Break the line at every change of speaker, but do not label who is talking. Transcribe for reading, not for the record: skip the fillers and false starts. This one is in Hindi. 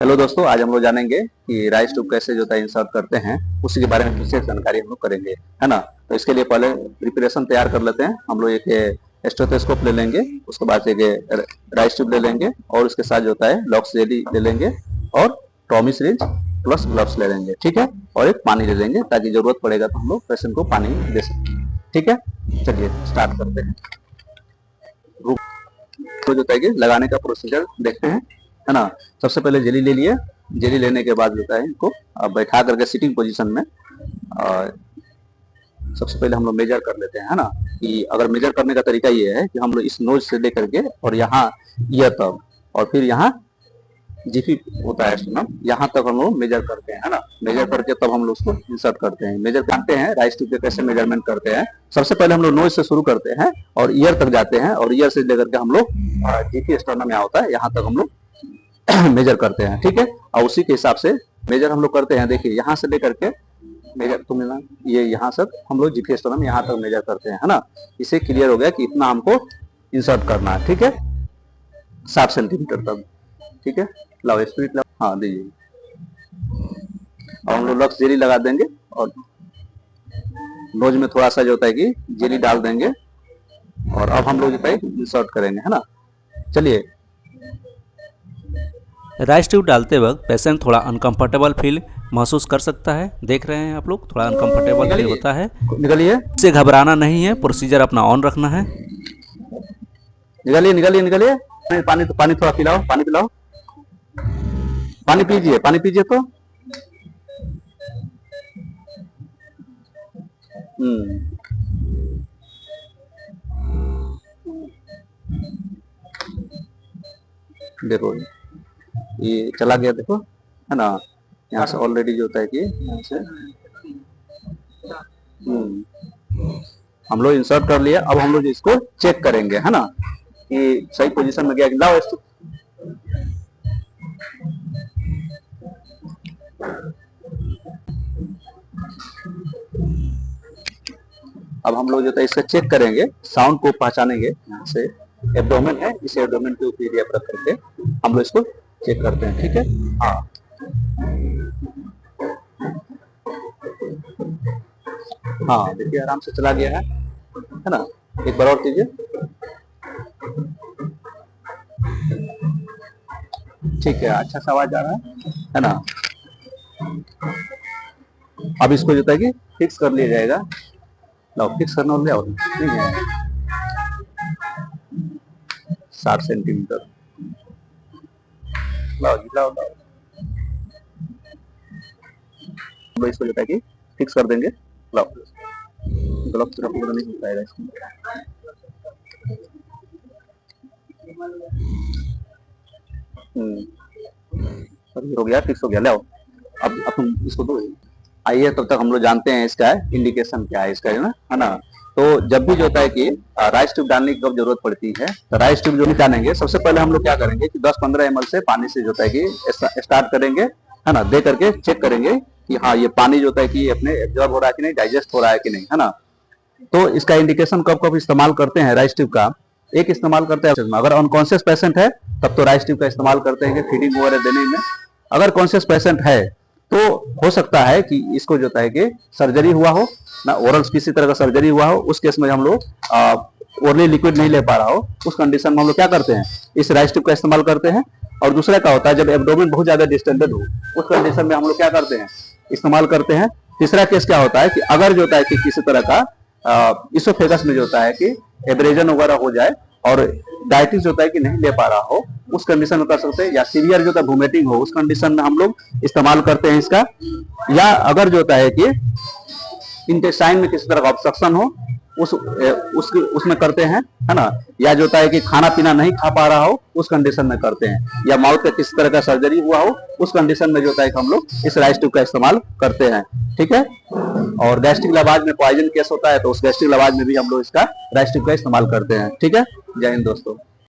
हेलो दोस्तों, आज हम लोग जानेंगे कि राइस ट्यूब कैसे जो है इंसर्ट करते हैं, उसी के बारे में विशेष जानकारी हम लोग करेंगे, है ना। तो इसके लिए पहले प्रिपरेशन तैयार कर लेते हैं। हम लोग एक स्टेथोस्कोप ले लेंगे, उसके बाद एक राइस ट्यूब ले लेंगे और उसके साथ जो है लॉक्स जेली ले लेंगे और टॉमी सिरिंज प्लस ग्लव्स ले लेंगे, ठीक है। और एक पानी ले लेंगे ताकि जरूरत पड़ेगा तो हम लोग पेशेंट को पानी दे सकते हैं, ठीक है। चलिए स्टार्ट करते हैं। तो जो है लगाने का प्रोसीजर देखते हैं, है ना। सबसे पहले जेली ले लिए। जेली लेने के बाद जो है इनको बैठा करके सिटिंग पोजीशन में सबसे पहले हम लोग मेजर कर लेते हैं, है ना। कि अगर मेजर करने का तरीका ये है कि हम लोग इस नोज से लेकर के और यहाँ ईयर तक और फिर यहाँ जिफी होता है स्टोनम, यहाँ तक हम लोग मेजर करते हैं, है ना। मेजर करके तब हम लोग उसको इंसर्ट करते हैं। मेजर करते हैं राइस ट्यूब पे कैसे मेजरमेंट करते हैं। सबसे पहले हम लोग नोज से शुरू करते हैं और ईयर तक जाते हैं और ईयर से लेकर के हम लोग जिफी स्टोनम यहाँ होता है, यहाँ तक हम लोग मेजर करते हैं, ठीक है। और उसी के हिसाब से मेजर हम लोग करते हैं। देखिए यहाँ से लेकर के मेजर तुम ना ये यहाँ तक हम लोग जिफी स्टोनम यहाँ तक मेजर करते हैं, है ना। इसे क्लियर हो गया कि इतना हमको इंसर्ट करना है, ठीक है, 7 सेंटीमीटर तक, ठीक है। लाओ स्पीड लाओ, हाँ दीजिए। और हम लोग लक्स जेली लगा देंगे और नोज में थोड़ा सा जो होता है कि जेली डाल देंगे और अब हम लोग जो है इंसर्ट करेंगे, है ना। चलिए।
राइस ट्यूब डालते वक्त पेशेंट थोड़ा अनकंफर्टेबल फील महसूस कर सकता है। देख रहे हैं आप लोग, थोड़ा अनकंफर्टेबल फील होता है।
निकलिए,
इससे घबराना नहीं है, प्रोसीजर अपना ऑन रखना है।
निकलिए निकलिए निकलिए। पानी थोड़ा पिलाओ, पानी पिलाओ, पानी पीजिए, पानी पीजिए तो। देखो ये चला गया, देखो, है ना। यहाँ से ऑलरेडी जो होता है कि यहाँ से हम लोग इंसर्ट कर लिया। अब हम लोग इसको चेक करेंगे, है ना, कि सही पोजीशन में गया कि लाओ इसको। अब हम लोग जो है इससे चेक करेंगे, साउंड को पहचानेंगे। यहाँ से एब्डोमेन है, इस एब्डोमेन के ऊपर एरिया पर करके हम लोग इसको चेक करते हैं, ठीक है। हाँ हाँ, देखिए आराम से चला गया है ना। एक बार और कीजिए, ठीक है, अच्छा सा आवाज आ रहा है ना। अब इसको जो है कि फिक्स कर लिया जाएगा। लाओ फिक्स करना हो, ले नहीं है 60 सेंटीमीटर। लाओ जी, लाओ लाओ। इसको जो है कि फिक्स कर देंगे। लाओ ग्लव्स तो नहीं हो पाएगा इसमें। अभी हो गया, फिक्स हो गया। लाओ अब तुम इसको दो। आइए तब तक हम लोग जानते हैं इसका इंडिकेशन क्या है इसका, है ना। तो जब भी जो होता है कि राइस ट्यूब डालने की कब जरूरत पड़ती है, तो राइस ट्यूब जो नहीं डालेंगे, सबसे पहले हम लोग क्या करेंगे कि 10-15 ml से पानी से जो होता है कि स्टार्ट करेंगे, है ना। दे करके चेक करेंगे कि हाँ ये पानी जो होता है कि अपने एब्जॉर्ब हो रहा है कि नहीं, डाइजेस्ट हो रहा है कि नहीं, है ना। तो इसका इंडिकेशन कब कब इस्तेमाल करते हैं राइस ट्यूब का। एक इस्तेमाल करते हैं अगर अनकॉन्शियस पेशेंट है, तब तो राइस ट्यूब का इस्तेमाल करते हैं फीडिंग वगैरह देने में। अगर कॉन्शियस पेशेंट है तो हो सकता है कि इसको जो है कि सर्जरी हुआ हो ना, ओरल किसी तरह का सर्जरी हुआ हो, उस केस में हम लोग ओरली लिक्विड नहीं ले पा रहा हो, उस कंडीशन में हम लोग क्या करते हैं, इस राइस ट्यूब का इस्तेमाल करते हैं। और दूसरा क्या होता है, जब एब्डोमेन बहुत ज्यादा डिस्टेंडेड हो, उस कंडीशन में हम लोग क्या करते हैं, इस्तेमाल करते हैं। तीसरा केस क्या होता है कि अगर जो होता है कि किसी तरह का इसोफेगस में जो होता है कि एब्रेजन वगैरह हो जाए और डायटिस होता है कि नहीं ले पा रहा हो, उस कंडीशन में कर सकते हैं। या सीवियर जो होता है वोमिटिंग हो, उस कंडीशन में हम लोग इस्तेमाल करते हैं इसका। या अगर जो होता है कि इंटेस्टाइन में किसी तरह का ऑब्स्ट्रक्शन हो, उसमें करते हैं, है ना। या जो होता है कि खाना पीना नहीं खा पा रहा हो, उस कंडीशन में करते हैं। या माउथ का किसी तरह का सर्जरी हुआ हो, उस कंडीशन में जो होता है कि हम लोग इस राइस ट्यूब का इस्तेमाल करते हैं, ठीक है। और गैस्ट्रिक लवाज में पॉइजन केस होता है, तो उस गैस्ट्रिक लवाज में भी हम लोग इसका राइस ट्यूब का इस्तेमाल करते हैं, ठीक है। जय हिंद दोस्तों।